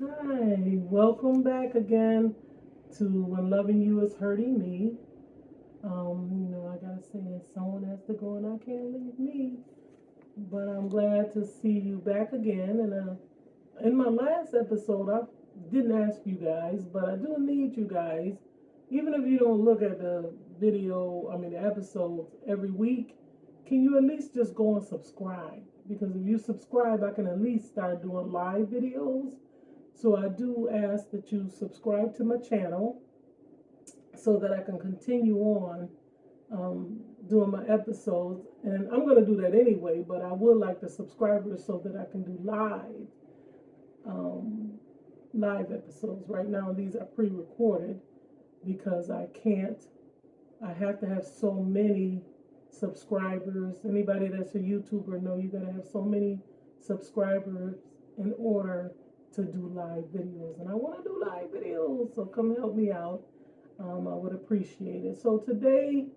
Hi, welcome back again to When Loving You is Hurting Me. I gotta say, someone has to go and I can't leave me. But I'm glad to see you back again. In my last episode, I didn't ask you guys, but I do need you guys. Even if you don't look at the episodes every week, can you at least just go and subscribe? Because if you subscribe, I can at least start doing live videos. So I do ask that you subscribe to my channel so that I can continue on doing my episodes. And I'm going to do that anyway, but I would like the subscribers so that I can do um, live episodes. Right now, these are pre-recorded because I have to have so many subscribers. Anybody that's a YouTuber know you got to have so many subscribers in order to do live videos. And I want to do live videos, so come help me out. I would appreciate it. So today,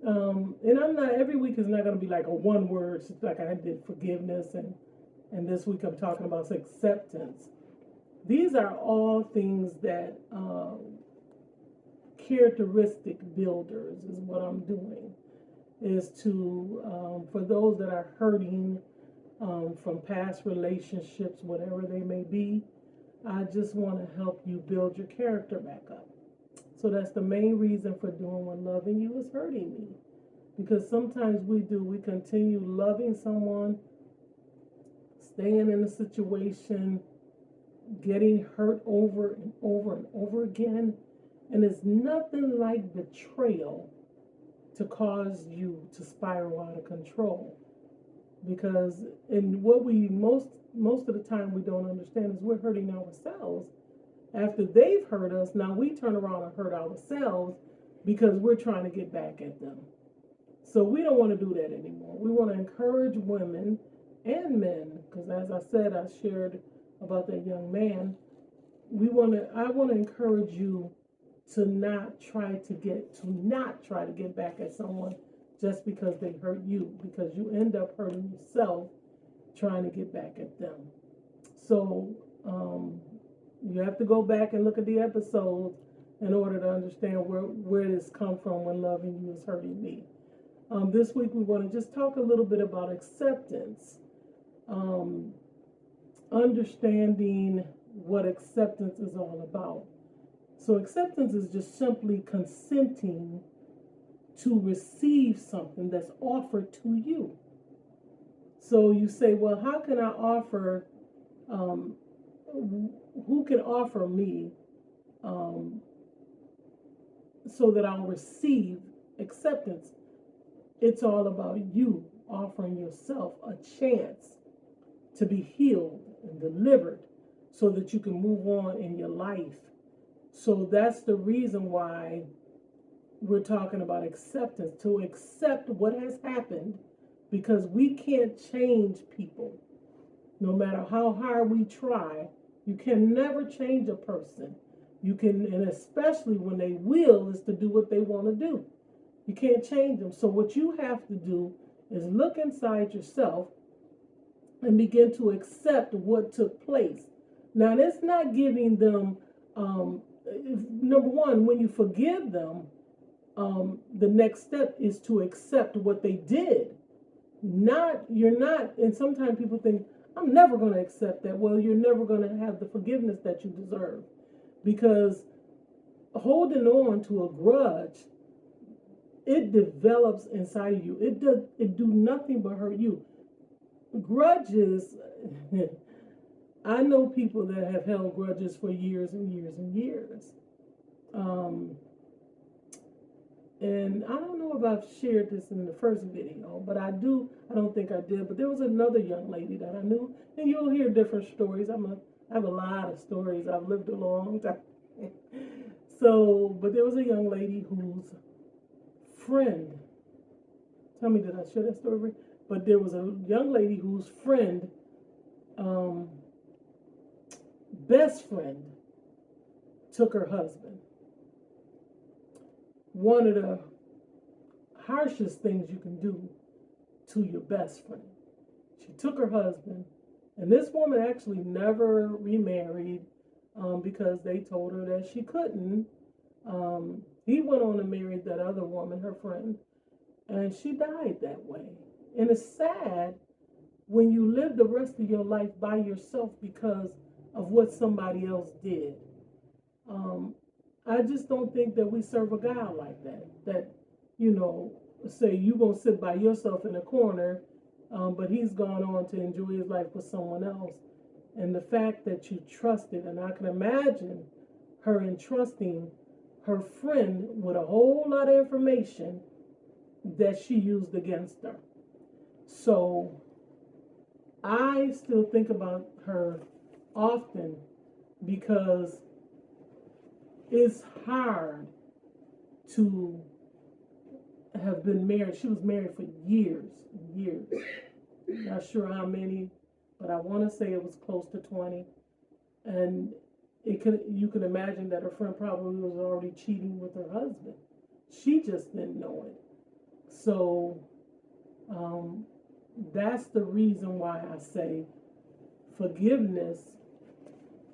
and I'm not, every week is not going to be like a one word, like I did forgiveness, and this week I'm talking about acceptance. These are all things that characteristic builders is what I'm doing, is to, for those that are hurting from past relationships, whatever they may be, I just want to help you build your character back up. So that's the main reason for doing When Loving You is Hurting Me. Because sometimes we continue loving someone, staying in a situation, getting hurt over and over and over again. And it's nothing like betrayal to cause you to spiral out of control. Because in what we most of the time we don't understand is we're hurting ourselves. After they've hurt us, now we turn around and hurt ourselves because we're trying to get back at them. So we don't want to do that anymore. We want to encourage women and men, because as I said, I shared about that young man. I want to encourage you to not try to get back at someone just because they hurt you, because you end up hurting yourself trying to get back at them. So you have to go back and look at the episodes in order to understand where this come from when loving you is hurting me. This week we want to just talk a little bit about acceptance, um, understanding what acceptance is all about. So acceptance is just simply consenting to receive something that's offered to you. So you say, well, how can I offer, um, who can offer me um, so that I'll receive acceptance? It's all about you offering yourself a chance to be healed and delivered so that you can move on in your life. So that's the reason why we're talking about acceptance, to accept what has happened, because we can't change people. No matter how hard we try, you can never change a person. You can, and especially when they will, is to do what they want to do. You can't change them. So what you have to do is look inside yourself and begin to accept what took place. Now, that's not giving them, number one, when you forgive them, the next step is to accept what they did. You're not, and sometimes people think, I'm never going to accept that. Well, you're never going to have the forgiveness that you deserve, because holding on to a grudge, it develops inside of you. It do nothing but hurt you. Grudges, I know people that have held grudges for years and years and years. Um, and I don't know if I've shared this in the first video, but I don't think I did, but there was another young lady that I knew, and you'll hear different stories. I have a lot of stories. I've lived a long time. So, but there was a young lady whose friend, tell me, did I share that story? But there was a young lady whose um, best friend took her husband. One of the harshest things you can do to your best friend. She took her husband, and this woman actually never remarried. because they told her that she couldn't. He went on and married that other woman, her friend, and she died that way. And it's sad when you live the rest of your life by yourself because of what somebody else did. Um, I just don't think that we serve a God like that. That, you know, say you're going to sit by yourself in a corner, but he's gone on to enjoy his life with someone else. And the fact that you trusted, and I can imagine her entrusting her friend with a whole lot of information that she used against her. So I still think about her often because it's hard to have been married. She was married for years, years. Not sure how many, but I want to say it was close to 20. And you can imagine that her friend probably was already cheating with her husband. She just didn't know it. So that's the reason why I say forgiveness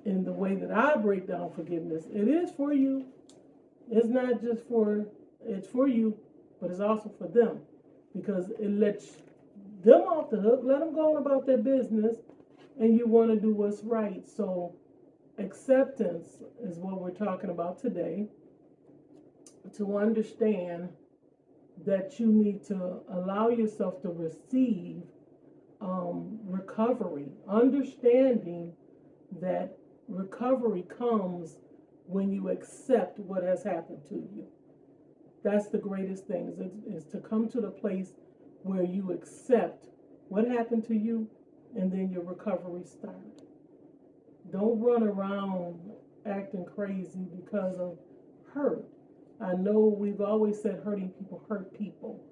in the way that I break down forgiveness. It is for you. It's not just it's for you, but it's also for them because it lets them off the hook, let them go on about their business, and you want to do what's right. So acceptance is what we're talking about today, to understand that you need to allow yourself to receive recovery, understanding that recovery comes when you accept what has happened to you. That's the greatest thing, is to come to the place where you accept what happened to you and then your recovery starts. Don't run around acting crazy because of hurt. I know we've always said hurting people hurt people.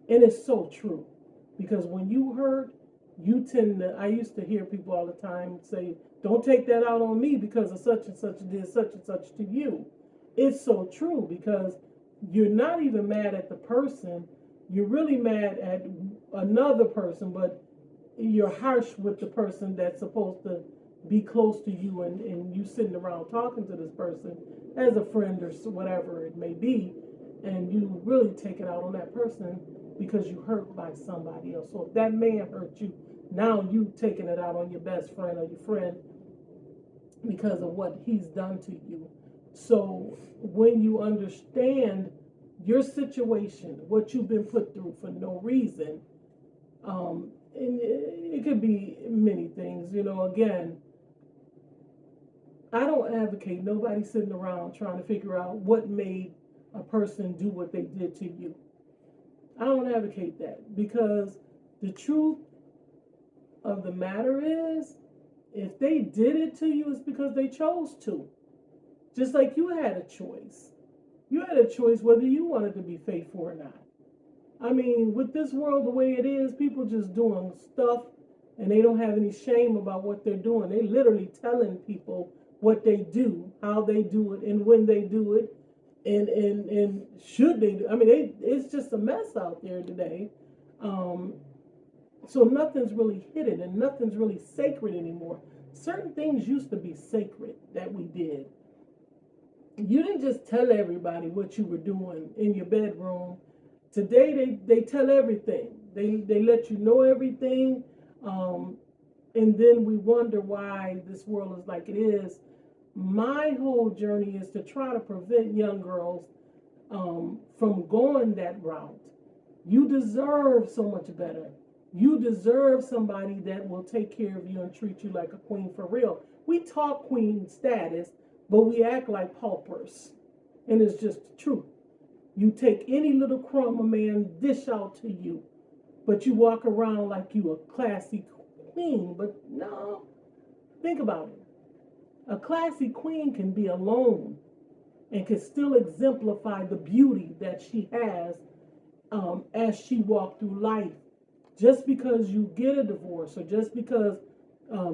And it's so true. Because when you hurt, you tend to, I used to hear people all the time say, don't take that out on me because of such and such did such and such to you. It's so true because you're not even mad at the person. You're really mad at another person, but you're harsh with the person that's supposed to be close to you, and you sitting around talking to this person as a friend or whatever it may be, and you really take it out on that person because you hurt by somebody else. So if that man hurt you, now you taking it out on your best friend or your friend because of what he's done to you. So when you understand your situation, what you've been put through for no reason, and it could be many things, again, I don't advocate nobody sitting around trying to figure out what made a person do what they did to you. I don't advocate that because the truth of the matter is, if they did it to you, it's because they chose to. Just like you had a choice. You had a choice whether you wanted to be faithful or not. I mean, with this world the way it is, people just doing stuff and they don't have any shame about what they're doing. They literally telling people what they do, how they do it, and when they do it, and should they do. I mean, it's just a mess out there today. So nothing's really hidden and nothing's really sacred anymore. Certain things used to be sacred that we did. You didn't just tell everybody what you were doing in your bedroom. Today they tell everything. They let you know everything. And then we wonder why this world is like it is. My whole journey is to try to prevent young girls from going that route. You deserve so much better. You deserve somebody that will take care of you and treat you like a queen for real. We talk queen status, but we act like paupers. And it's just the truth. You take any little crumb a man dish out to you, but you walk around like you a classy queen. But no, think about it. A classy queen can be alone and can still exemplify the beauty that she has as she walks through life. Just because you get a divorce, or just because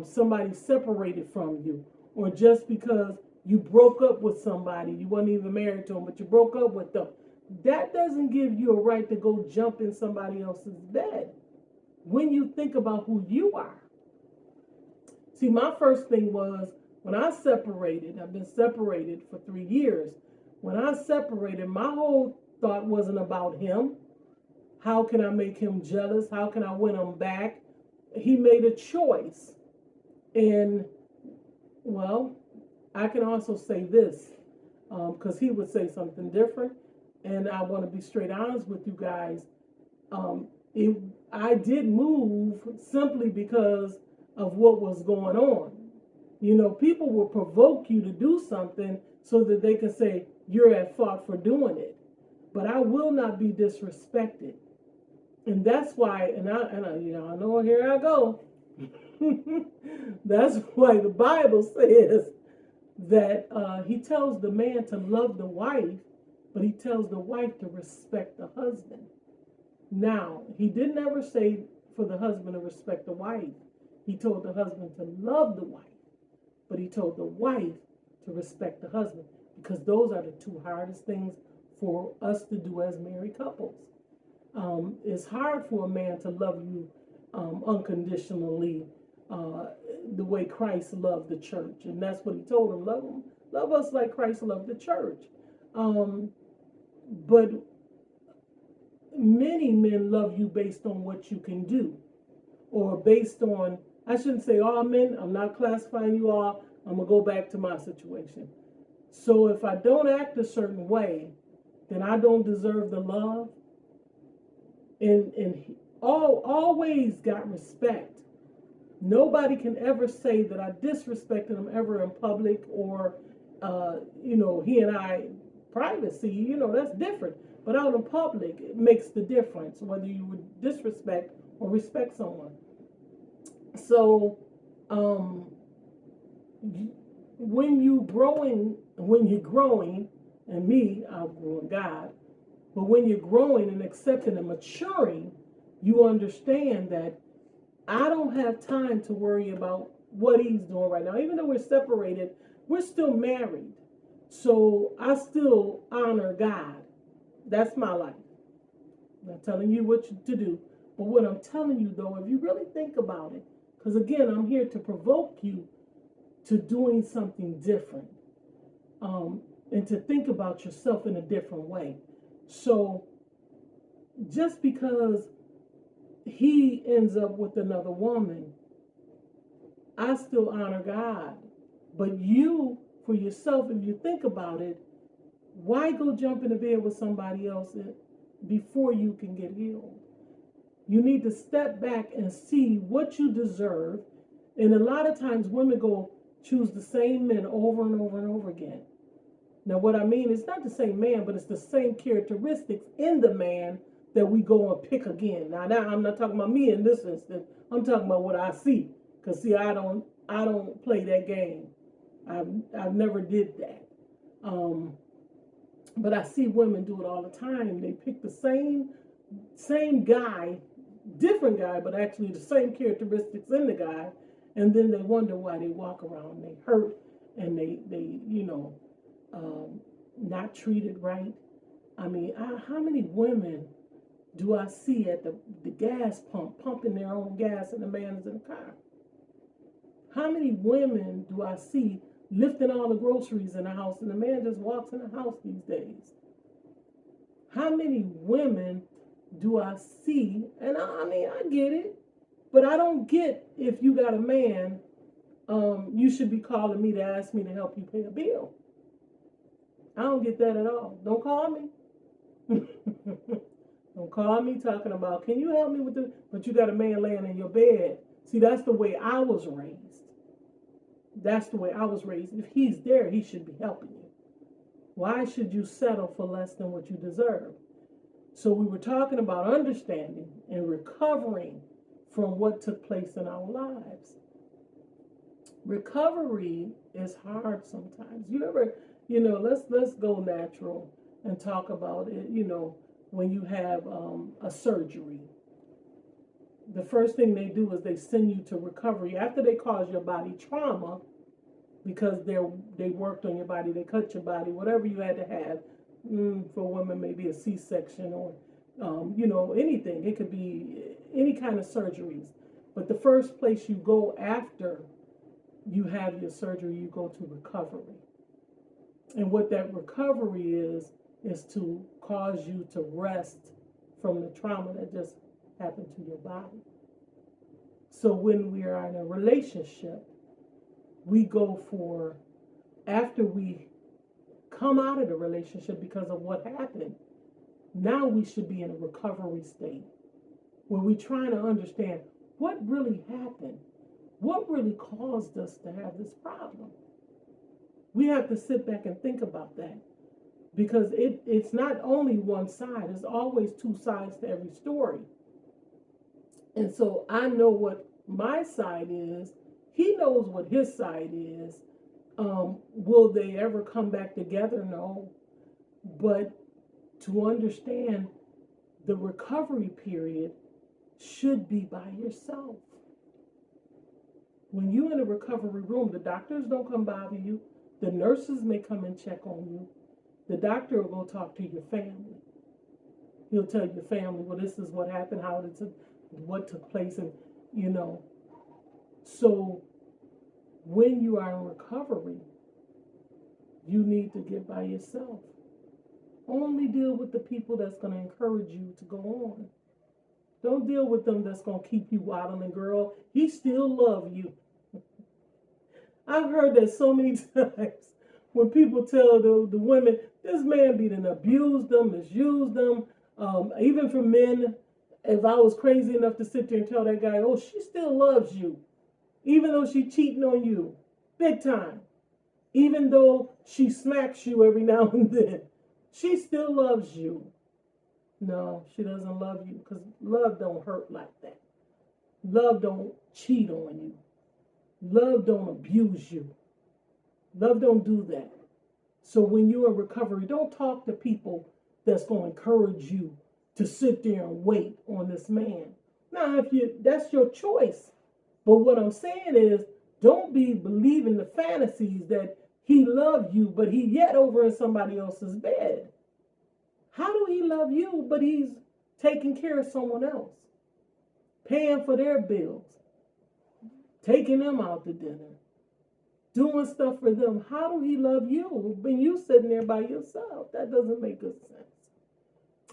somebody separated from you, or just because you broke up with somebody, you weren't even married to them, but you broke up with them, that doesn't give you a right to go jump in somebody else's bed when you think about who you are. See, my first thing was, When I separated, I've been separated for 3 years. When I separated, my whole thought wasn't about him. How can I make him jealous? How can I win him back? He made a choice. And, well, I can also say this, because he would say something different. And I want to be straight honest with you guys. Um, it, I did move simply because of what was going on. You know, people will provoke you to do something so that they can say you're at fault for doing it. But I will not be disrespected. And that's why, I know here I go. That's why the Bible says that he tells the man to love the wife, but he tells the wife to respect the husband. Now, he didn't ever say for the husband to respect the wife. He told the husband to love the wife, but he told the wife to respect the husband, because those are the two hardest things for us to do as married couples. It's hard for a man to love you unconditionally, the way Christ loved the church, and that's what he told him: love us like Christ loved the church. But many men love you based on what you can do, or based on, I shouldn't say all men, I'm not classifying you all, I'm gonna go back to my situation. So if I don't act a certain way, then I don't deserve the love. And always got respect. Nobody can ever say that I disrespected him ever in public, or he and I privacy, that's different. But out in public, it makes the difference whether you would disrespect or respect someone. So, when you're growing, and me, I've grown God, but when you're growing and accepting and maturing, you understand that I don't have time to worry about what he's doing right now. Even though we're separated, we're still married. So I still honor God. That's my life. I'm not telling you what to do. But what I'm telling you, though, if you really think about it, because again, I'm here to provoke you to doing something different, and to think about yourself in a different way. So just because he ends up with another woman, I still honor God. But you, for yourself, if you think about it, why go jump in the bed with somebody else before you can get healed? You need to step back and see what you deserve. And a lot of times women go choose the same men over and over and over again. Now, what I mean is not the same man, but it's the same characteristics in the man that we go and pick again. Now I'm not talking about me in this instance. I'm talking about what I see. Because see, I don't play that game. I've never did that. But I see women do it all the time. They pick the same guy, different guy, but actually the same characteristics in the guy, and then they wonder why they walk around, they hurt, and they not treated right. I mean, how many women do I see at the gas pump pumping their own gas and the man is in the car? How many women do I see lifting all the groceries in the house and the man just walks in the house these days? How many women do I see? And I mean, I get it, but I don't get, if you got a man, you should be calling me to ask me to help you pay a bill. I don't get that at all. Don't call me. Don't call me talking about, can you help me with this? But you got a man laying in your bed. See, that's the way I was raised. That's the way I was raised. If he's there, he should be helping you. Why should you settle for less than what you deserve? So we were talking about understanding and recovering from what took place in our lives. Recovery is hard sometimes. You ever, let's go natural and talk about it, when you have a surgery. The first thing they do is they send you to recovery after they cause your body trauma, because they worked on your body, they cut your body, whatever you had to have. For women, maybe a C-section or, anything. It could be any kind of surgeries. But the first place you go after you have your surgery, you go to recovery. And what that recovery is to cause you to rest from the trauma that just happened to your body. So when we are in a relationship, we go for, after we come out of the relationship because of what happened, now we should be in a recovery state where we're trying to understand what really happened, what really caused us to have this problem. We have to sit back and think about that, because it's not only one side, there's always two sides to every story. And so I know what my side is, he knows what his side is. Will they ever come back together? No. But to understand, the recovery period should be by yourself. When you're in a recovery room, the doctors don't come bother you. The nurses may come and check on you. The doctor will go talk to your family. He'll tell your family, well, this is what happened, what took place, and you know. So when you are in recovery, you need to get by yourself. Only deal with the people that's going to encourage you to go on. Don't deal with them that's going to keep you waddling, girl. He still loves you. I've heard that so many times when people tell the women, this man be done abused them, misused them. Even for men, if I was crazy enough to sit there and tell that guy, oh, she still loves you, even though she cheating on you, big time. Even though she smacks you every now and then, she still loves you. No, she doesn't love you, because love don't hurt like that. Love don't cheat on you. Love don't abuse you. Love don't do that. So when you're in recovery, don't talk to people that's going to encourage you to sit there and wait on this man. Now, that's your choice. But what I'm saying is, don't be believing the fantasies that he loved you, but he yet over in somebody else's bed. How do he love you, but he's taking care of someone else, paying for their bills, taking them out to dinner, doing stuff for them? How do he love you when you sitting there by yourself? That doesn't make good sense.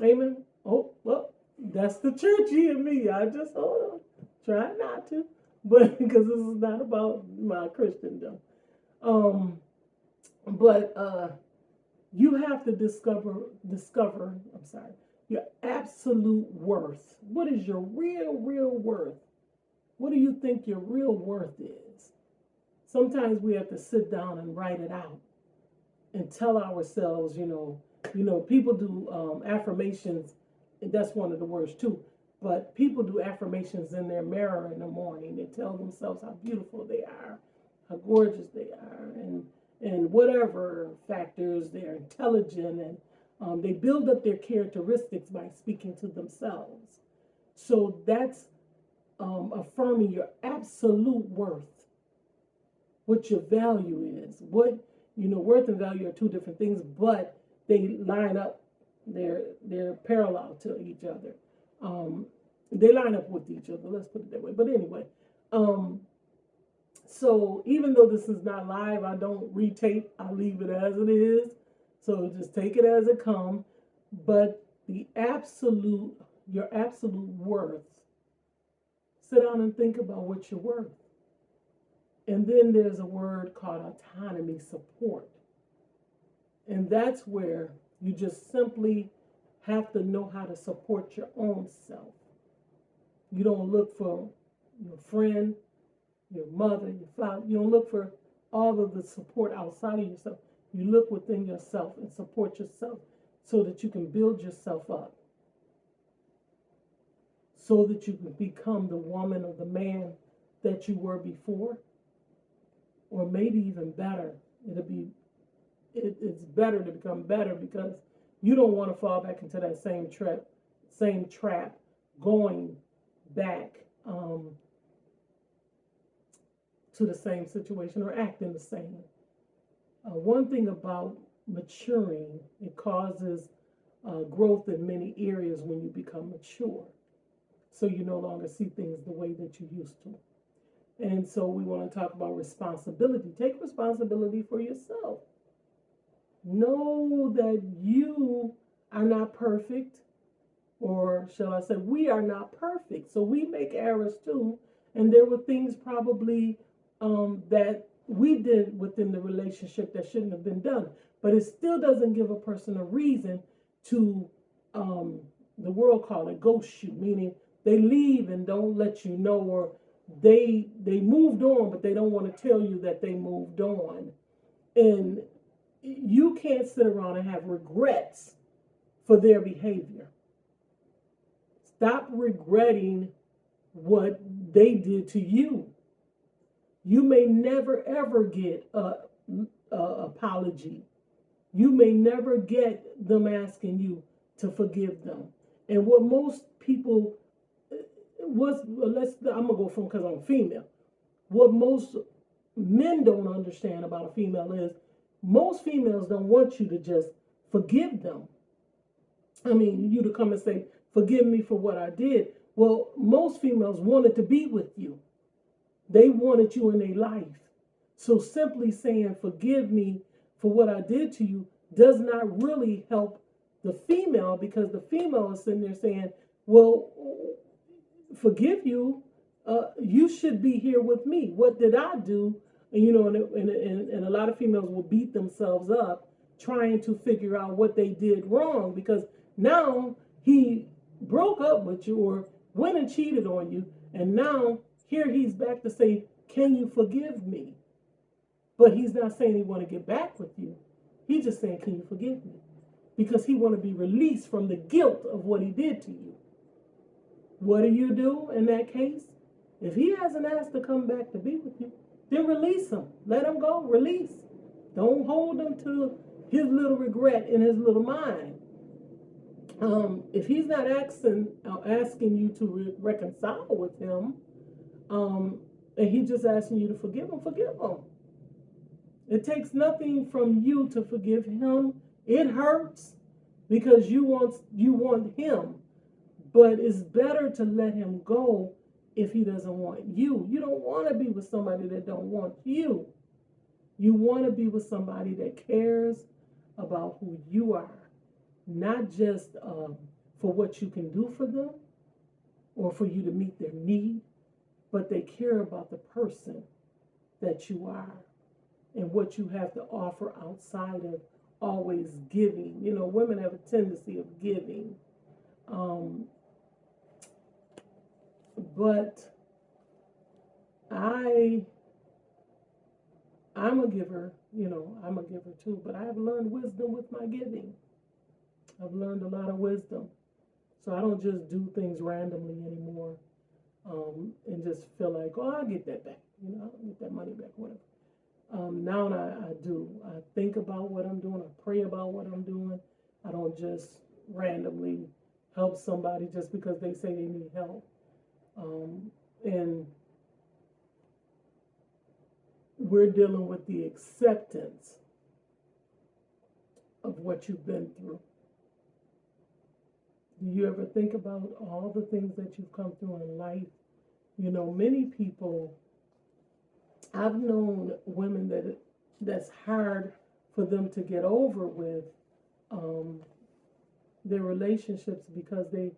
Amen. Oh, well, that's the churchy in me. I just hold on, try not to, but because this is not about my Christendom. But you have to discover, your absolute worth. What is your real worth? What do you think your real worth is? Sometimes we have to sit down and write it out and tell ourselves, people do affirmations, and that's one of the words too. But people do affirmations in their mirror in the morning. They tell themselves how beautiful they are, how gorgeous they are, and whatever factors, they're intelligent, and they build up their characteristics by speaking to themselves. So that's affirming your absolute worth, what your value is. Worth and value are two different things, but they line up. They're parallel to each other. They line up with each other. Let's put it that way. But anyway, so even though this is not live, I don't retape. I leave it as it is. So just take it as it comes. But your absolute worth. Sit down and think about what you're worth. And then there's a word called autonomy support. And that's where you just simply have to know how to support your own self. You don't look for your friend, your mother, your father. You don't look for all of the support outside of yourself. You look within yourself and support yourself so that you can build yourself up, so that you can become the woman or the man that you were before, or maybe even better. It's better to become better, because you don't want to fall back into that same trap, going back to the same situation or acting the same. One thing about maturing, it causes growth in many areas when you become mature. So you no longer see things the way that you used to. And so we want to talk about responsibility. Take responsibility for yourself. Know that you are not perfect, or shall I say, we are not perfect. So we make errors too. And there were things probably that we did within the relationship that shouldn't have been done. But it still doesn't give a person a reason to, the world call it ghost you, meaning they leave and don't let you know, or they moved on, but they don't want to tell you that they moved on. And you can't sit around and have regrets for their behavior. Stop regretting what they did to you. You may never ever get a apology. You may never get them asking you to forgive them. And what most people I'm gonna go from, because I'm female. What most men don't understand about a female is most females don't want you to just forgive them. I mean, you to come and say, forgive me for what I did. Well, most females wanted to be with you. They wanted you in their life. So simply saying, forgive me for what I did to you does not really help the female, because the female is sitting there saying, well, forgive you. You should be here with me. What did I do? And, and a lot of females will beat themselves up trying to figure out what they did wrong, because now he broke up with you or went and cheated on you. And now here he's back to say, can you forgive me? But he's not saying he want to get back with you. He's just saying, can you forgive me? Because he want to be released from the guilt of what he did to you. What do you do in that case? If he hasn't asked to come back to be with you, then release him. Let him go. Release. Don't hold him to his little regret in his little mind. If he's not asking you to reconcile with him, and he's just asking you to forgive him, forgive him. It takes nothing from you to forgive him. It hurts because you want him, but it's better to let him go if he doesn't want you. You don't want to be with somebody that don't want you. You want to be with somebody that cares about who you are, not just for what you can do for them or for you to meet their need, but they care about the person that you are and what you have to offer outside of always giving. You know, women have a tendency of giving. But I'm a giver, I'm a giver too, but I have learned wisdom with my giving. I've learned a lot of wisdom. So I don't just do things randomly anymore, and just feel like, oh, I'll get that back. I'll get that money back, whatever. Now I do. I think about what I'm doing. I pray about what I'm doing. I don't just randomly help somebody just because they say they need help. And we're dealing with the acceptance of what you've been through. Do you ever think about all the things that you've come through in life? Many people, I've known women that's hard for them to get over with their relationships because they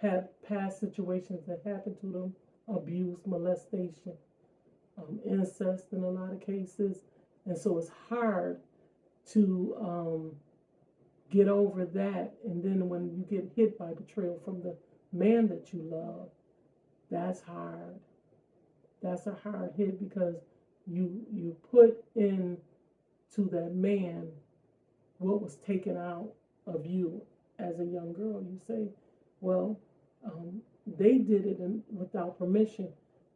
have past situations that happened to them, abuse, molestation, incest in a lot of cases. And so it's hard to get over that. And then when you get hit by betrayal from the man that you love, that's hard. That's a hard hit because you put in to that man what was taken out of you as a young girl. You say, well, they did it without permission,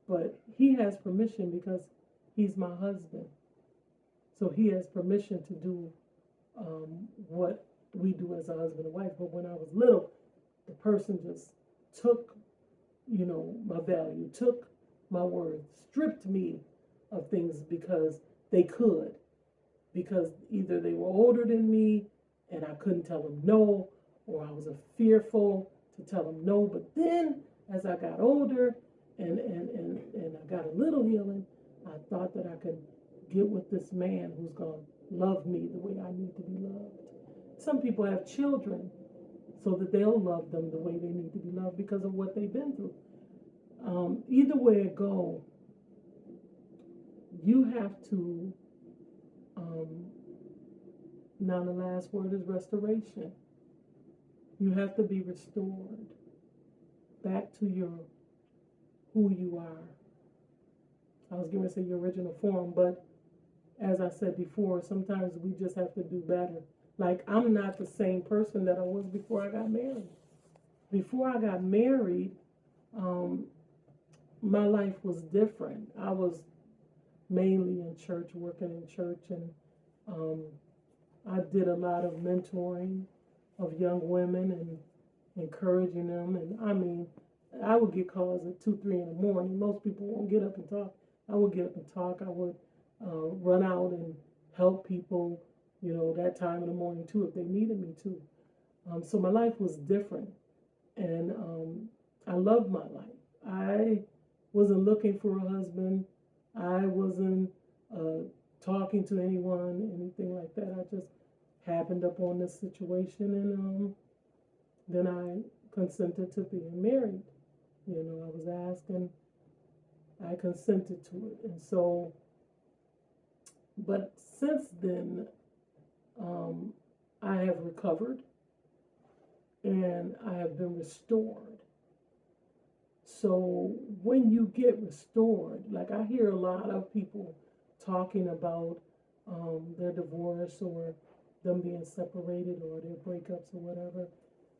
but he has permission because he's my husband. So he has permission to do what we do as a husband and wife. But when I was little, the person just took, my value, took my word, stripped me of things because they could. Because either they were older than me and I couldn't tell them no, or I was fearful to tell them no. But then as I got older and I got a little healing. I thought that I could get with this man who's going to love me the way I need to be loved. Some people have children so that they'll love them the way they need to be loved because of what they've been through. Either way it go, you have to, now the last word is restoration. You have to be restored back to your who you are. I was going to say your original form, but as I said before, sometimes we just have to do better. Like, I'm not the same person that I was before I got married. Before I got married, my life was different. I was mainly in church, working in church, and I did a lot of mentoring of young women and encouraging them. And I mean, I would get calls at 2, 3 in the morning. Most people won't get up and talk. I would get up and talk. I would run out and help people, that time in the morning too, if they needed me to. So my life was different, and I loved my life. I wasn't looking for a husband. I wasn't talking to anyone, anything like that. I just happened upon this situation, and then I consented to being married. I was asked, and I consented to it. And so, but since then, I have recovered and I have been restored. So when you get restored, like I hear a lot of people talking about their divorce or them being separated or their breakups or whatever,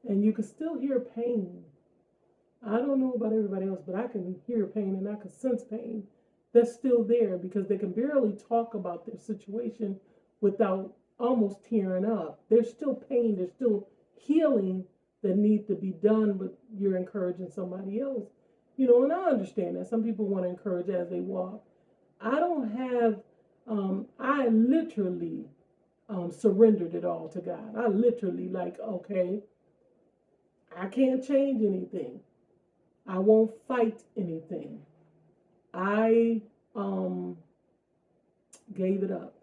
and you can still hear pain. I don't know about everybody else, but I can hear pain and I can sense pain that's still there because they can barely talk about their situation without almost tearing up. There's still pain, there's still healing that needs to be done, but you're encouraging somebody else. And I understand that. Some people want to encourage as they walk. I don't have, I literally surrendered it all to God. I literally okay, I can't change anything. I won't fight anything. I gave it up,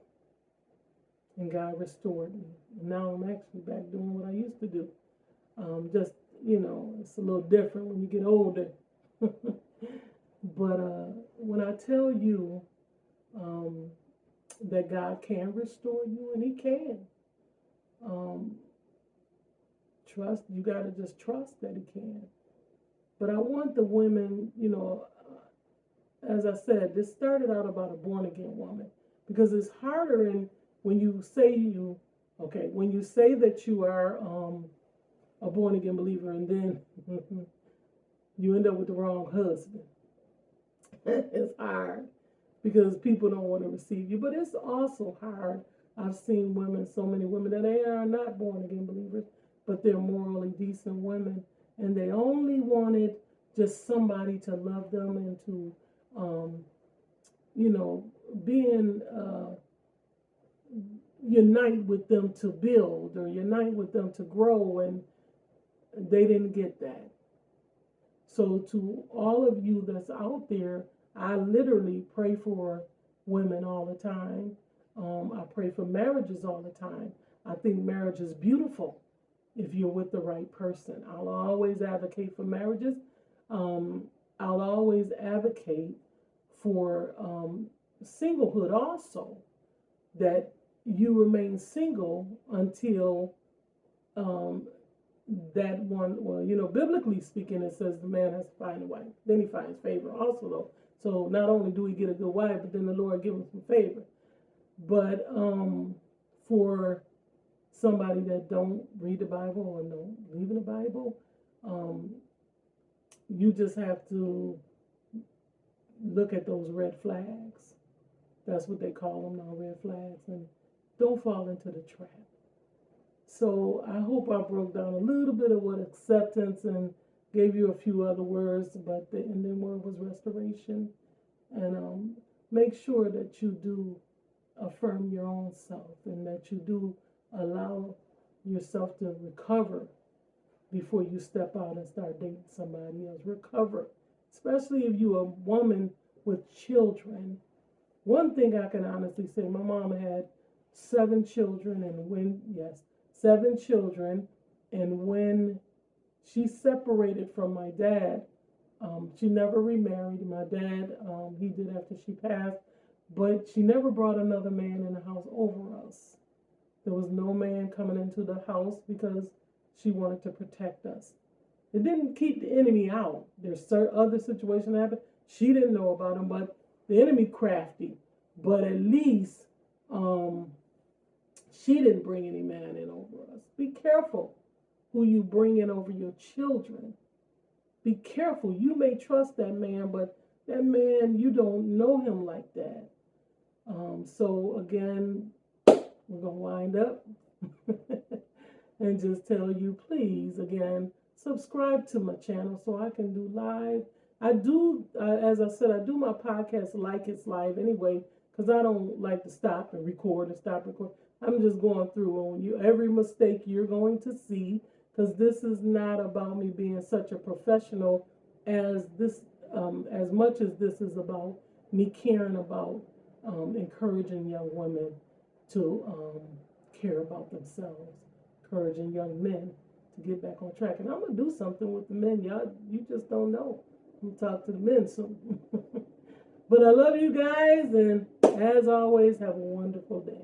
and God restored me. And now I'm actually back doing what I used to do. Just, it's a little different when you get older. But when I tell you that God can restore you, and He can, you got to just trust that He can. But I want the women, as I said, this started out about a born-again woman, because it's harder when you say that you are a born-again believer, and then you end up with the wrong husband. It's hard because people don't want to receive you, but it's also hard. I've seen so many women that they are not born-again believers, but they're morally decent women, and they only wanted just somebody to love them and to, being unite with them to build or unite with them to grow, and they didn't get that. So to all of you that's out there, I literally pray for women all the time. I pray for marriages all the time. I think marriage is beautiful if you're with the right person. I'll always advocate for marriages. I'll always advocate for singlehood also, that you remain single until that one, biblically speaking, it says the man has to find a wife. Then he finds favor also, though. So not only do we get a good wife, but then the Lord gives him some favor. But for somebody that don't read the Bible or don't believe in the Bible, you just have to look at those red flags. That's what they call them now, red flags, and don't fall into the trap. So I hope I broke down a little bit of what acceptance and gave you a few other words, but the ending word was restoration. And make sure that you do affirm your own self and that you do allow yourself to recover before you step out and start dating somebody else. Recover especially if you're a woman with children. One thing I can honestly say, my mom had 7 children, and yes, 7 children, and when she separated from my dad, she never remarried. My dad, he did after she passed, but she never brought another man in the house over us. There was no man coming into the house because she wanted to protect us. It didn't keep the enemy out. There's certain other situations that happened. She didn't know about them, but the enemy crafty. But at least she didn't bring any man in over us. Be careful who you bring in over your children. Be careful. You may trust that man, but that man, you don't know him like that. So again, we're going to wind up and just tell you, please, again, subscribe to my channel so I can do live. I do, as I said, I do my podcast like it's live anyway, because I don't like to stop and record and stop record. I'm just going through on you every mistake you're going to see, because this is not about me being such a professional as this, as much as this is about me caring about encouraging young women to care about themselves, encouraging young men to get back on track. And I'm gonna do something with the men, y'all. You just don't know. I'm gonna talk to the men soon. But I love you guys, and as always, have a wonderful day.